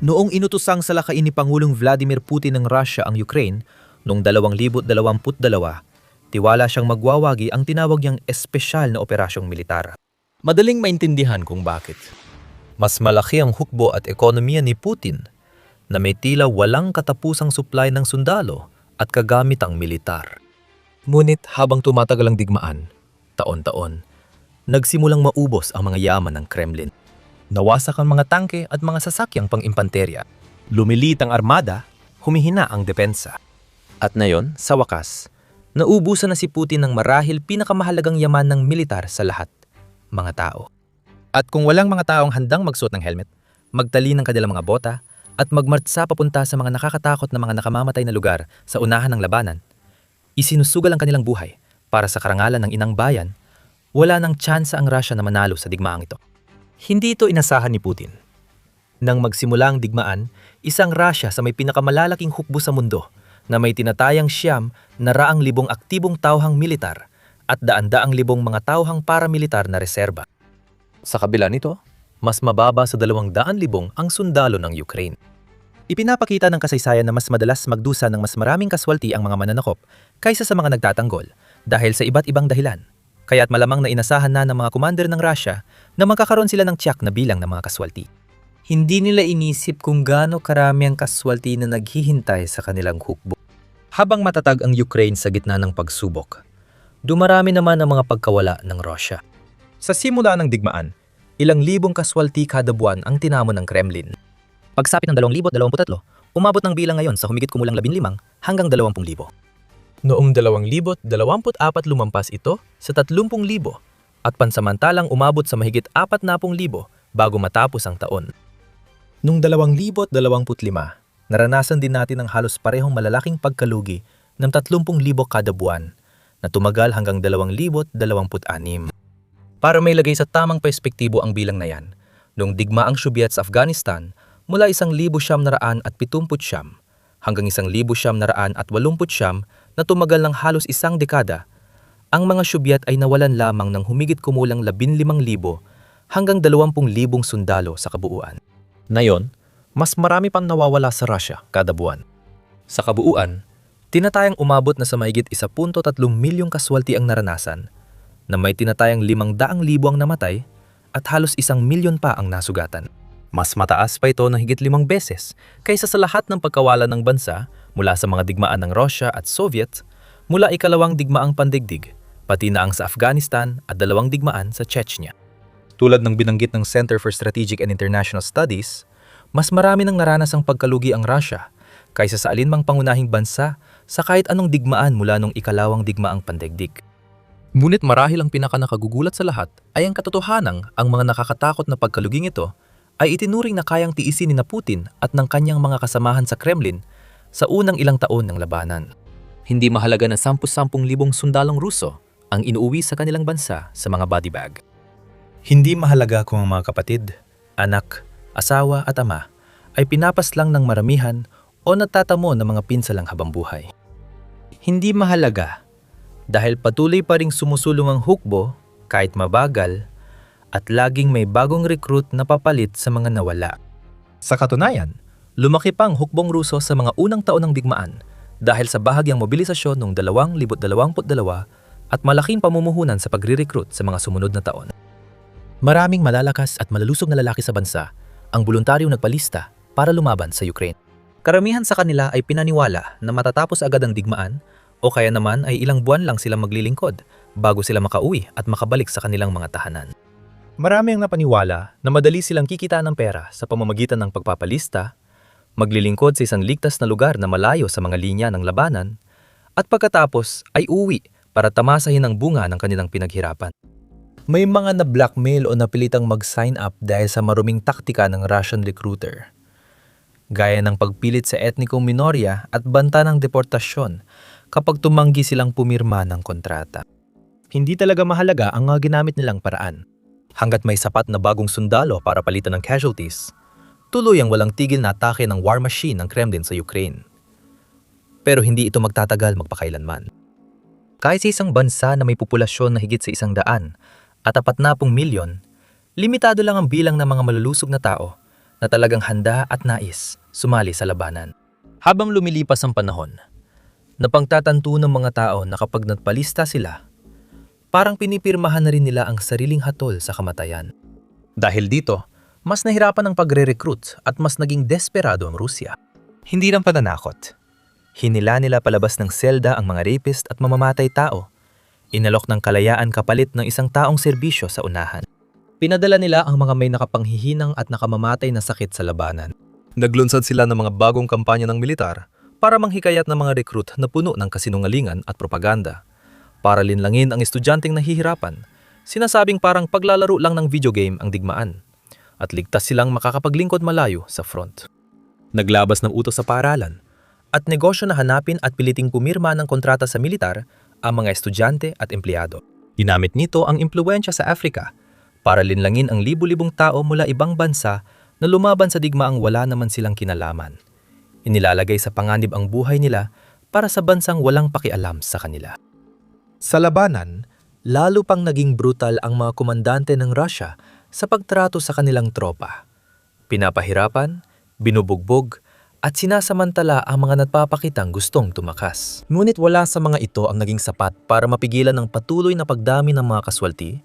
Noong inutosang salakain ni Pangulong Vladimir Putin ng Russia ang Ukraine noong 2022, tiwala siyang magwawagi ang tinawag niyang espesyal na operasyong militar. Madaling maintindihan kung bakit. Mas malaki ang hukbo at ekonomiya ni Putin na may tila walang katapusang supply ng sundalo at kagamitang militar. Ngunit habang tumatagal ang digmaan, taon-taon, nagsimulang maubos ang mga yaman ng Kremlin. Nawasak ang mga tangke at mga sasakyang pang-impanterya. Lumilit ang armada, humihina ang depensa. At ngayon, sa wakas, naubusan na si Putin ng marahil pinakamahalagang yaman ng militar sa lahat, mga tao. At kung walang mga taong handang magsuot ng helmet, magtali ng kanilang mga bota, at magmartsa papunta sa mga nakakatakot na mga nakamamatay na lugar sa unahan ng labanan, isinusugal ang kanilang buhay para sa karangalan ng inang bayan, wala nang tsansa ang Russia na manalo sa digmaang ito. Hindi ito inasahan ni Putin. Nang magsimula ang digmaan, isang Russia sa may pinakamalalaking hukbo sa mundo na may tinatayang 900,000 aktibong tauhang militar at daan-daang libong mga tauhang paramilitar na reserba. Sa kabila nito, mas mababa sa 200,000 ang sundalo ng Ukraine. Ipinapakita ng kasaysayan na mas madalas magdusa ng mas maraming kaswalti ang mga mananakop kaysa sa mga nagtatanggol dahil sa iba't ibang dahilan. Kaya't malamang na inasahan na ng mga commander ng Russia na magkakaroon sila ng tiyak na bilang ng mga kaswalti. Hindi nila inisip kung gaano karami ang kaswalti na naghihintay sa kanilang hukbo. Habang matatag ang Ukraine sa gitna ng pagsubok, dumarami naman ang mga pagkawala ng Russia. Sa simula ng digmaan, ilang libong kaswalti kada buwan ang tinamo ng Kremlin. Pagsapit ng 2023, umabot ng bilang ngayon sa humigit kumulang 15 hanggang 20,000. Noong 2024 lumampas ito sa 30,000 at pansamantalang umabot sa mahigit 40,000 bago matapos ang taon. Noong 2025, naranasan din natin ang halos parehong malalaking pagkalugi ng 30,000 kada buwan na tumagal hanggang 2026. Para may lagay sa tamang perspektibo ang bilang na yan, noong digmaang Soviet sa Afghanistan mula 1,970 hanggang 1,980 na tumagal ng halos isang dekada, ang mga Soviet ay nawalan lamang ng humigit kumulang 15,000 hanggang 20,000 sundalo sa kabuuan. Ngayon, mas marami pang nawawala sa Russia kada buwan. Sa kabuuan, tinatayang umabot na sa mahigit 1.3 milyong kaswalti ang naranasan, na may tinatayang 500,000 ang namatay at halos 1,000,000 pa ang nasugatan. Mas mataas pa ito ng higit 5 beses kaysa sa lahat ng pagkawala ng bansa mula sa mga digmaan ng Russia at Soviet, mula ikalawang digmaang pandigdig, pati na ang sa Afghanistan at 2 digmaan sa Chechnya. Tulad ng binanggit ng Center for Strategic and International Studies, mas marami nang naranasang pagkalugi ang Russia kaysa sa alinmang pangunahing bansa sa kahit anong digmaan mula nung ikalawang digmaang pandigdig. Ngunit marahil ang pinakanakagugulat sa lahat ay ang katotohanang ang mga nakakatakot na pagkaluging ito ay itinuring na kayang tiisin ni Putin at ng kanyang mga kasamahan sa Kremlin sa unang ilang taon ng labanan. Hindi mahalaga na 10,000 sundalong Ruso ang inuuwi sa kanilang bansa sa mga body bag. Hindi mahalaga kung ang mga kapatid, anak, asawa at ama ay pinapaslang ng maramihan o natatamo ng mga pinsalang habang buhay. Hindi mahalaga dahil patuloy pa ring sumusulong ang hukbo kahit mabagal at laging may bagong recruit na papalit sa mga nawala. Sa katunayan, lumaki pa ang hukbong Ruso sa mga unang taon ng digmaan dahil sa bahagyang mobilisasyon noong 2022 at malaking pamumuhunan sa pagre-recruit sa mga sumunod na taon. Maraming malalakas at malalusog na lalaki sa bansa ang voluntaryong nagpalista para lumaban sa Ukraine. Karamihan sa kanila ay pinaniwala na matatapos agad ang digmaan o kaya naman ay ilang buwan lang silang maglilingkod bago sila makauwi at makabalik sa kanilang mga tahanan. Marami ang napaniwala na madali silang kikita ng pera sa pamamagitan ng pagpapalista, maglilingkod sa isang ligtas na lugar na malayo sa mga linya ng labanan, at pagkatapos ay uwi para tamasahin ang bunga ng kanilang pinaghirapan. May mga na-blackmail o napilitang mag-sign up dahil sa maruming taktika ng Russian recruiter, gaya ng pagpilit sa etnikong minorya at banta ng deportasyon kapag tumanggi silang pumirma ng kontrata. Hindi talaga mahalaga ang mga ginamit nilang paraan. Hanggat may sapat na bagong sundalo para palitan ng casualties, tuloy ang walang tigil na atake ng war machine ng Kremlin sa Ukraine. Pero hindi ito magtatagal magpakailanman. Kahit sa isang bansa na may populasyon na higit sa 100 at 40 milyon, limitado lang ang bilang ng mga malulusog na tao na talagang handa at nais sumali sa labanan. Habang lumilipas ang panahon, napangtatanto ng mga tao na kapag nagpalista sila, parang pinipirmahan na rin nila ang sariling hatol sa kamatayan. Dahil dito, mas nahirapan ang pagre-recruit at mas naging desperado ang Rusya. Hindi lang pananakot. Hinila nila palabas ng selda ang mga rapist at mamamatay tao. Inalok ng kalayaan kapalit ng isang taong serbisyo sa unahan. Pinadala nila ang mga may nakapanghihinang at nakamamatay na sakit sa labanan. Naglunsad sila ng mga bagong kampanya ng militar para manghikayat ng mga recruit na puno ng kasinungalingan at propaganda. Para linlangin ang estudyanteng nahihirapan, sinasabing parang paglalaro lang ng video game ang digmaan at ligtas silang makakapaglingkod malayo sa front. Naglabas ng utos sa paaralan at negosyo na hanapin at piliting pumirma ng kontrata sa militar ang mga estudyante at empleyado. Ginamit nito ang impluwensya sa Africa para linlangin ang libu-libong tao mula ibang bansa na lumaban sa digmaang wala naman silang kinalaman. Inilalagay sa panganib ang buhay nila para sa bansang walang pakialam sa kanila. Sa labanan, lalo pang naging brutal ang mga komandante ng Russia sa pagtrato sa kanilang tropa. Pinapahirapan, binubugbog, at sinasamantala ang mga nagpapakitang gustong tumakas. Ngunit wala sa mga ito ang naging sapat para mapigilan ang patuloy na pagdami ng mga kaswalti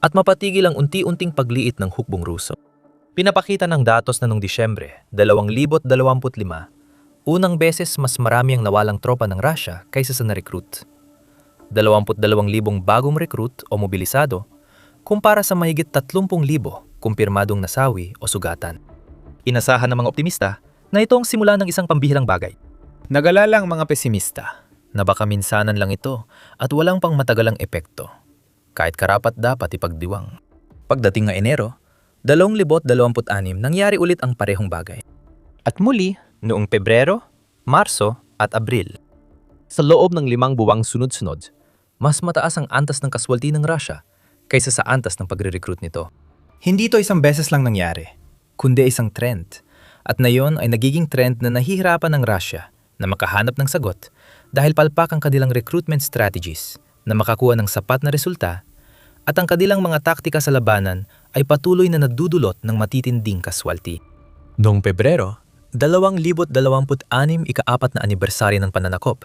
at mapatigil ang unti-unting pagliit ng hukbong Ruso. Pinapakita ng datos na noong Disyembre 2025, unang beses mas marami ang nawalang tropa ng Russia kaysa sa na-recruit. 22,000 bagong recruit o mobilisado kumpara sa mahigit 30,000 kumpirmadong nasawi o sugatan. Inasahan ng mga optimista na ito ang simula ng isang pambihirang bagay. Nagalala ang mga pesimista na baka minsanan lang ito at walang pang matagalang epekto, kahit karapat dapat ipagdiwang. Pagdating ng Enero 2026, nangyari ulit ang parehong bagay. At muli, noong Pebrero, Marso at Abril. Sa loob ng 5 buwang sunod-sunod, mas mataas ang antas ng kaswalti ng Russia kaysa sa antas ng pagre-recruit nito. Hindi ito isang beses lang nangyari, kundi isang trend. At na yon ay nagiging trend na nahihirapan ng Russia na makahanap ng sagot dahil palpak ang kanilang recruitment strategies na makakuha ng sapat na resulta at ang kanilang mga taktika sa labanan ay patuloy na nagdudulot ng matitinding kaswalti. Noong Pebrero, 2026 ika-4 na anibersaryo ng pananakop,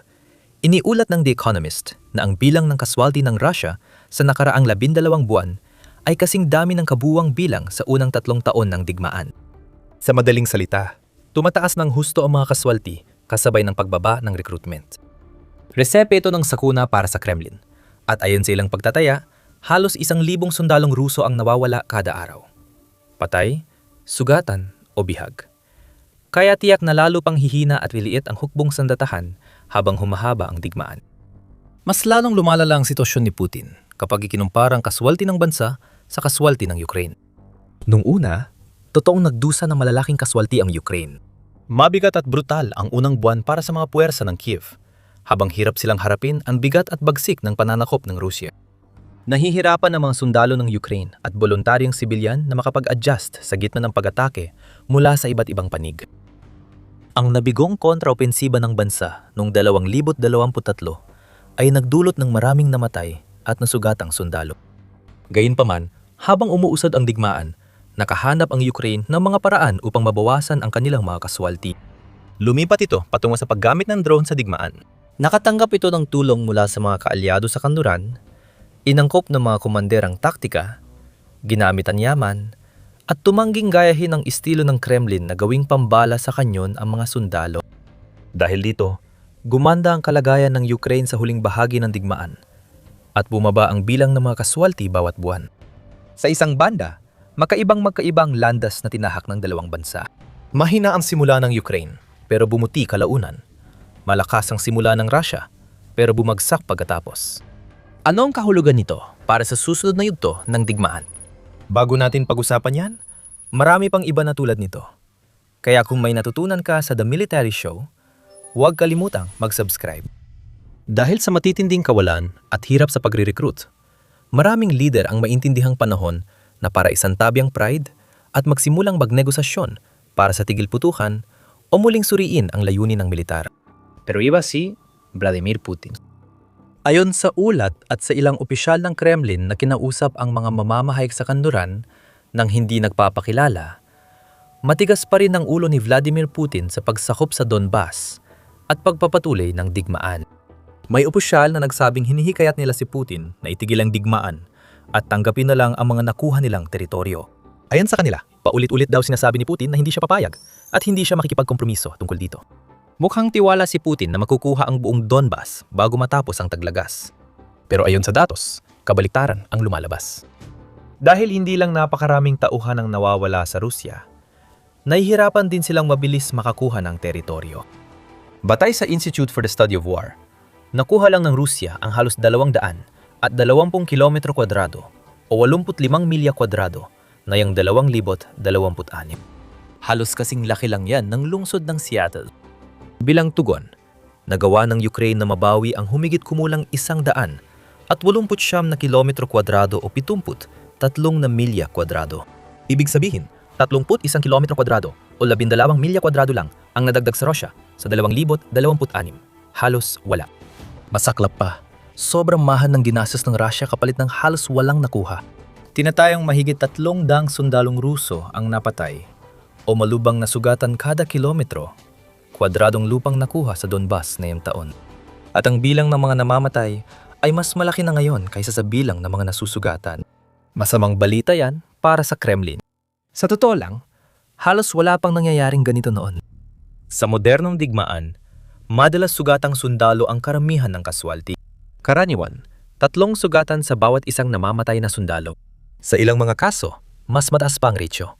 iniulat ng The Economist na ang bilang ng kaswalti ng Russia sa nakaraang 12 buwan ay kasing dami ng kabuuang bilang sa unang 3 taon ng digmaan. Sa madaling salita, tumataas ng husto ang mga kaswalti kasabay ng pagbaba ng recruitment. Resepe ito ng sakuna para sa Kremlin at ayon sa ilang pagtataya, halos 1,000 sundalong Ruso ang nawawala kada araw. Patay, sugatan o bihag. Kaya tiyak na lalo pang hihina at liliit ang hukbong sandatahan habang humahaba ang digmaan. Mas lalong lumalala ang sitwasyon ni Putin kapag ikinumpara ang kaswalti ng bansa sa kaswalti ng Ukraine. Nung una, totoong nagdusa ng malalaking kaswalti ang Ukraine. Mabigat at brutal ang unang buwan para sa mga puwersa ng Kiev, habang hirap silang harapin ang bigat at bagsik ng pananakop ng Rusya. Nahihirapan ang mga sundalo ng Ukraine at voluntaryong sibilyan na makapag-adjust sa gitna ng pag-atake mula sa iba't ibang panig. Ang nabigong kontraopensiba ng bansa noong 2023 ay nagdulot ng maraming namatay at nasugatang sundalo. Gayunpaman, habang umuusad ang digmaan, nakahanap ang Ukraine ng mga paraan upang mabawasan ang kanilang mga kaswalti. Lumipat ito patungo sa paggamit ng drone sa digmaan. Nakatanggap ito ng tulong mula sa mga kaalyado sa kanluran, inangkop ng mga komander ang taktika, ginamit ang yaman, at tumangging gayahin ang estilo ng Kremlin na gawing pambala sa kanyon ang mga sundalo. Dahil dito, gumanda ang kalagayan ng Ukraine sa huling bahagi ng digmaan at bumaba ang bilang ng mga kaswalti bawat buwan. Sa isang banda, magkaibang landas na tinahak ng dalawang bansa. Mahina ang simula ng Ukraine, pero bumuti kalaunan. Malakas ang simula ng Russia, pero bumagsak pagkatapos. Ano ang kahulugan nito para sa susunod na yugto ng digmaan? Bago natin pag-usapan yan, marami pang iba na tulad nito. Kaya kung may natutunan ka sa The Military Show, huwag kalimutang mag-subscribe. Dahil sa matitinding kawalan at hirap sa pagre-recruit, maraming leader ang maintindihang panahon na para isantabi ang pride at magsimulang magnegosasyon para sa tigil putukan o muling suriin ang layunin ng militar. Pero iba si Vladimir Putin. Ayon sa ulat at sa ilang opisyal ng Kremlin na kinausap ang mga mamamahayag sa kanluran nang hindi nagpapakilala, Matigas pa rin ang ulo ni Vladimir Putin sa pagsakop sa Donbas at pagpapatuloy ng digmaan. May opisyal na nagsabing hinihikayat nila si Putin na itigil ang digmaan at tanggapin na lang ang mga nakuha nilang teritoryo. Ayon sa kanila, paulit-ulit daw sinasabi ni Putin na hindi siya papayag at hindi siya makikipagkompromiso tungkol dito. Mukhang tiwala si Putin na makukuha ang buong Donbas bago matapos ang taglagas. Pero ayon sa datos, kabaliktaran ang lumalabas. Dahil hindi lang napakaraming tauhan ang nawawala sa Rusya, nahihirapan din silang mabilis makakuha ng teritoryo. Batay sa Institute for the Study of War, nakuha lang ng Rusya ang halos 200 at 20 kilometro kwadrado o 85 milya kwadrado na yung 2026. Halos kasing laki lang yan ng lungsod ng Seattle. Bilang tugon, nagawa ng Ukraine na mabawi ang humigit kumulang 100 at 89 na kilometro kwadrado o 73 na milya kwadrado. Ibig sabihin, 31 kilometro kwadrado o 12 milya kwadrado lang ang nadagdag sa Rusya sa 2026. Halos wala. Masaklap pa, sobrang mahal ng ginastos ng Rusya kapalit ng halos walang nakuha. Tinatayang mahigit 300 sundalong Ruso ang napatay o malubang nasugatan kada kilometro kwadradong lupang nakuha sa Donbas ngayong taon. At ang bilang ng mga namamatay ay mas malaki na ngayon kaysa sa bilang ng mga nasusugatan. Masamang balita yan para sa Kremlin. Sa totoo lang, halos wala pang nangyayaring ganito noon. Sa modernong digmaan, madalas sugatang sundalo ang karamihan ng kaswalti. Karaniwan, 3 sugatan sa bawat isang namamatay na sundalo. Sa ilang mga kaso, mas mataas pa ang retsyo.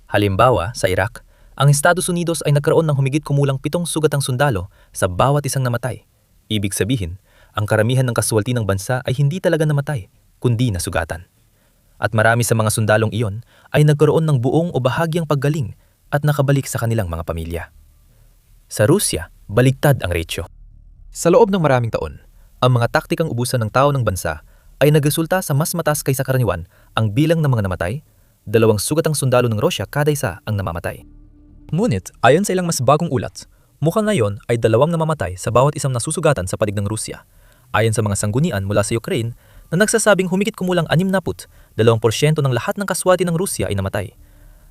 Halimbawa, sa Iraq, ang Estados Unidos ay nagkaroon ng humigit kumulang 7 sugatang sundalo sa bawat isang namatay. Ibig sabihin, ang karamihan ng kaswalti ng bansa ay hindi talaga namatay, kundi nasugatan. At marami sa mga sundalong iyon ay nagkaroon ng buong o bahagyang paggaling at nakabalik sa kanilang mga pamilya. Sa Rusya, baligtad ang retsyo. Sa loob ng maraming taon, ang mga taktikang ubusan ng tao ng bansa ay nagresulta sa mas mataas kaysa karaniwan ang bilang ng mga namatay, 2 sugatang sundalo ng Rusya kada isa ang namamatay. Ngunit, ayon sa ilang mas bagong ulat, mukhang ngayon ay 2 namamatay sa bawat isang nasusugatan sa panig ng Rusya. Ayon sa mga sanggunian mula sa Ukraine na nagsasabing humigit kumulang 62% ng lahat ng kaswati ng Rusya ay namatay.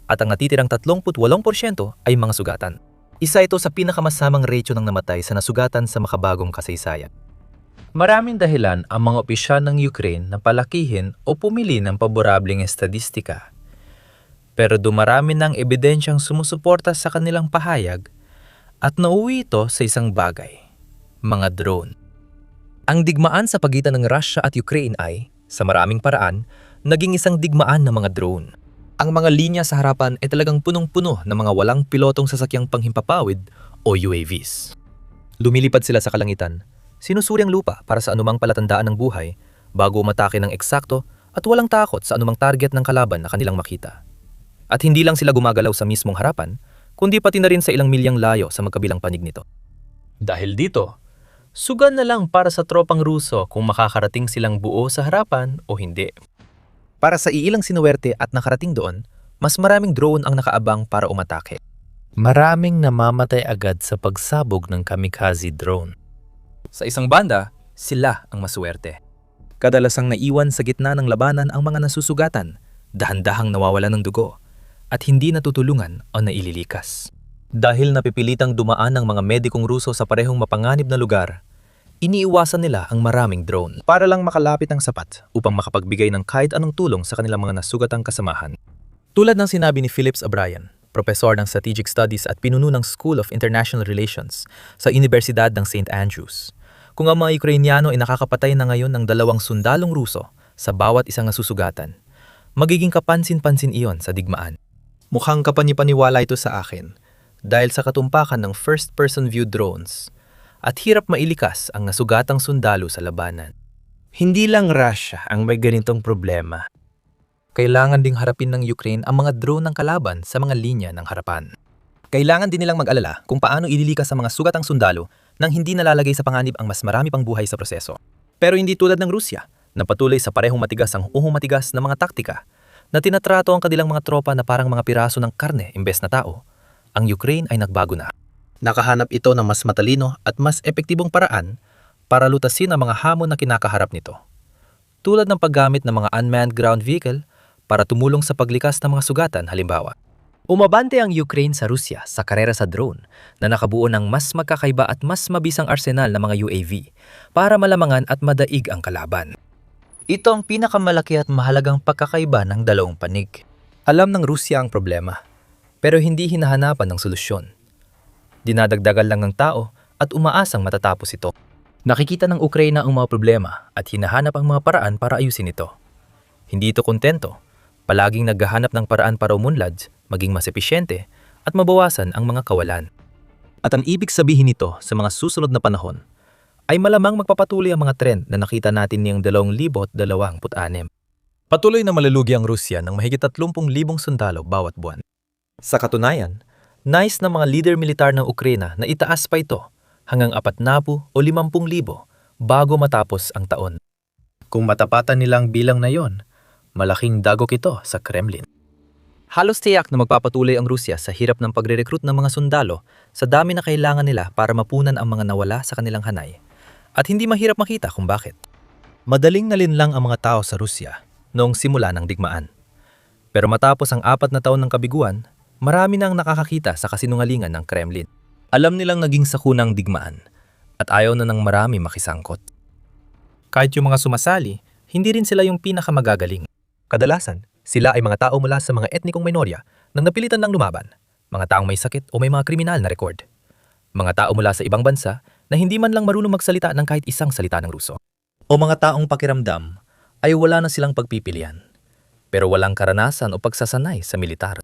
At ang natitirang 38% ay mga sugatan. Isa ito sa pinakamasamang retsyo ng namatay sa nasugatan sa makabagong kasaysayan. Maraming dahilan ang mga opisyal ng Ukraine na palakihin o pumili ng paborableng estadistika. Pero dumarami ng ebidensyang sumusuporta sa kanilang pahayag at nauwi ito sa isang bagay, mga drone. Ang digmaan sa pagitan ng Russia at Ukraine ay, sa maraming paraan, naging isang digmaan ng mga drone. Ang mga linya sa harapan ay talagang punong-puno ng mga walang pilotong sasakyang panghimpapawid o UAVs. Lumilipad sila sa kalangitan, sinusuri ang lupa para sa anumang palatandaan ng buhay bago umatake ng eksakto at walang takot sa anumang target ng kalaban na kanilang makita. At hindi lang sila gumagalaw sa mismong harapan, kundi pati na rin sa ilang milyang layo sa magkabilang panig nito. Dahil dito, sugan na lang para sa tropang Ruso kung makakarating silang buo sa harapan o hindi. Para sa iilang sinuwerte at nakarating doon, mas maraming drone ang nakaabang para umatake. Maraming namamatay agad sa pagsabog ng kamikaze drone. Sa isang banda, sila ang maswerte. Kadalasang naiwan sa gitna ng labanan ang mga nasusugatan, dahan-dahang nawawalan ng dugo, at hindi natutulungan o naililikas. Dahil napipilitang dumaan ng mga medikong Ruso sa parehong mapanganib na lugar, iniiwasan nila ang maraming drone para lang makalapit ng sapat upang makapagbigay ng kahit anong tulong sa kanilang mga nasugatang kasamahan. Tulad ng sinabi ni Phillips O'Brien, profesor ng Strategic Studies at pinuno ng School of International Relations sa Universidad ng St. Andrews, kung ang mga Ukrainyano ay nakakapatay na ngayon ng 2 sundalong Ruso sa bawat isang nasusugatan, magiging kapansin-pansin iyon sa digmaan. Mukhang kapanipaniwala ito sa akin dahil sa katumpakan ng first-person view drones at hirap mailikas ang nasugatang sundalo sa labanan. Hindi lang Russia ang may ganitong problema. Kailangan ding harapin ng Ukraine ang mga drone ng kalaban sa mga linya ng harapan. Kailangan din nilang mag-alala kung paano ililikas ang mga sugatang sundalo nang hindi nalalagay sa panganib ang mas marami pang buhay sa proseso. Pero hindi tulad ng Rusya na patuloy sa parehong matigas ang uhong matigas na mga taktika na tinatrato ang kanilang mga tropa na parang mga piraso ng karne imbes na tao, ang Ukraine ay nagbago na. Nakahanap ito ng mas matalino at mas epektibong paraan para lutasin ang mga hamon na kinakaharap nito. Tulad ng paggamit ng mga unmanned ground vehicle para tumulong sa paglikas ng mga sugatan halimbawa, Umabante ang Ukraine sa Rusya sa karera sa drone na nakabuo ng mas magkakaiba at mas mabisang arsenal ng mga UAV para malamangan at madaig ang kalaban. Ito ang pinakamalaki at mahalagang pagkakaiba ng dalawang panig. Alam ng Rusya ang problema, pero hindi hinahanapan ng solusyon. Dinadagdagan lang ng tao at umaasang matatapos ito. Nakikita ng Ukraine ang mga problema at hinahanap ang mga paraan para ayusin ito. Hindi ito kontento, palaging naghahanap ng paraan para umunlad, maging mas episyente at mabawasan ang mga kawalan. At ang ibig sabihin nito sa mga susunod na panahon ay malamang magpapatuloy ang mga trend na nakita natin niyang 2026. Patuloy na malulugi ang Rusya ng mahigit 30,000 sundalo bawat buwan. Sa katunayan, nais ng mga leader militar ng Ukraine na itaas pa ito hanggang 40,000 o 50,000 bago matapos ang taon. Kung matapatan nilang bilang na yon, malaking dagok ito sa Kremlin. Halos tiyak na magpapatuloy ang Rusya sa hirap ng pagre-recruit ng mga sundalo sa dami na kailangan nila para mapunan ang mga nawala sa kanilang hanay. At hindi mahirap makita kung bakit. Madaling nalinlang ang mga tao sa Rusya noong simula ng digmaan. Pero matapos ang 4 na taon ng kabiguan, marami nang nakakakita sa kasinungalingan ng Kremlin. Alam nilang naging sakunang digmaan at ayaw na ng marami makisangkot. Kahit yung mga sumasali, hindi rin sila yung pinakamagagaling. Kadalasan, sila ay mga tao mula sa mga etnikong minorya nang napilitan lang lumaban, mga taong may sakit o may mga kriminal na rekord. Mga tao mula sa ibang bansa na hindi man lang marunong magsalita ng kahit isang salita ng Ruso. O mga taong pakiramdam ay wala na silang pagpipilian, pero walang karanasan o pagsasanay sa militar.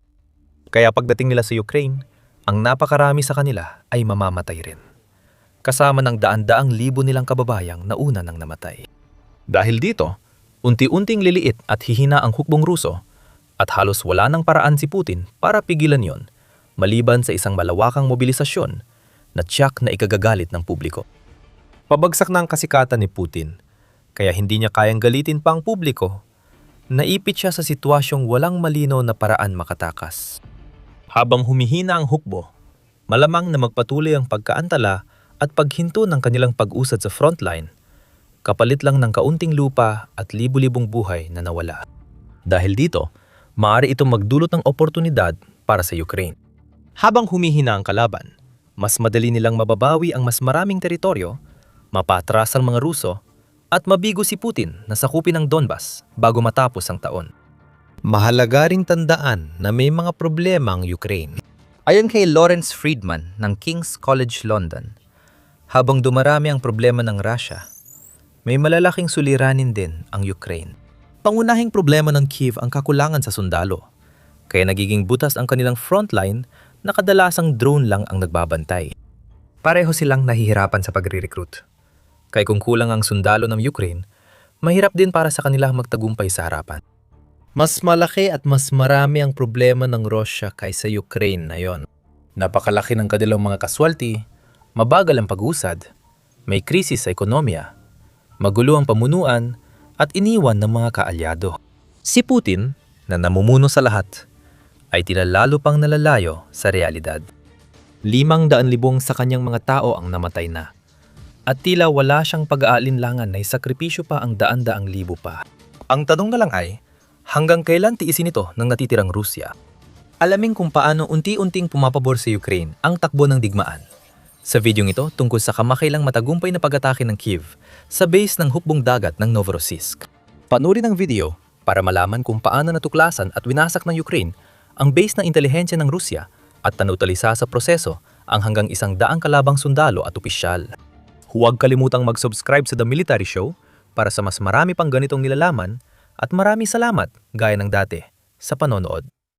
Kaya pagdating nila sa Ukraine, ang napakarami sa kanila ay mamamatay rin. Kasama ng daan-daang libo nilang kababayang nauna nang namatay. Dahil dito, unti-unting liliit at hihina ang hukbong Ruso at halos wala ng paraan si Putin para pigilan yon maliban sa isang malawakang mobilisasyon na tiyak na ikagagalit ng publiko. Pabagsak na ang kasikatan ni Putin, kaya hindi niya kayang galitin pa ang publiko. Naipit siya sa sitwasyong walang malinaw na paraan makatakas. Habang humihina ang hukbo, malamang na magpatuloy ang pagkaantala at paghinto ng kanilang pag-usad sa frontline, kapalit lang ng kaunting lupa at libu-libong buhay na nawala. Dahil dito, maaari itong magdulot ng oportunidad para sa Ukraine. Habang humihina ang kalaban, mas madali nilang mababawi ang mas maraming teritoryo, mapatras ang mga Ruso, at mabigo si Putin na sakupin ang Donbas bago matapos ang taon. Mahalaga ring tandaan na may mga problema ang Ukraine. Ayon kay Lawrence Friedman ng King's College London, habang dumarami ang problema ng Russia, may malalaking suliranin din ang Ukraine. Pangunahing problema ng Kiev ang kakulangan sa sundalo, kaya nagiging butas ang kanilang frontline na kadalasang drone lang ang nagbabantay. Pareho silang nahihirapan sa pagre-recruit. Kaya kung kulang ang sundalo ng Ukraine, mahirap din para sa kanila magtagumpay sa harapan. Mas malaki at mas marami ang problema ng Russia kaysa Ukraine na yon. Napakalaki ng kanilang mga casualty, mabagal ang pag-usad, may krisis sa ekonomiya, magulo ang pamunuan at iniwan ng mga kaalyado. Si Putin, na namumuno sa lahat, ay tilalalo pang nalalayo sa realidad. 500,000 sa kanyang mga tao ang namatay na. At tila wala siyang pag-aalinlangan na isakripisyo pa ang daan-daang libo pa. Ang tanong na lang ay, hanggang kailan tiisin ito ng natitirang Rusya? Alamin kung paano unti-unting pumapabor sa Ukraine ang takbo ng digmaan. Sa videong ito tungkol sa kamakailang matagumpay na pag-atake ng Kiev sa base ng hukbong dagat ng Novorossiysk. Panurin ang video para malaman kung paano natuklasan at winasak ng Ukraine ang base ng intelihensya ng Rusya at tanutalisa sa proseso ang hanggang 100 kalabang sundalo at opisyal. Huwag kalimutang mag-subscribe sa The Military Show para sa mas marami pang ganitong nilalaman at maraming salamat gaya ng dati sa panonood.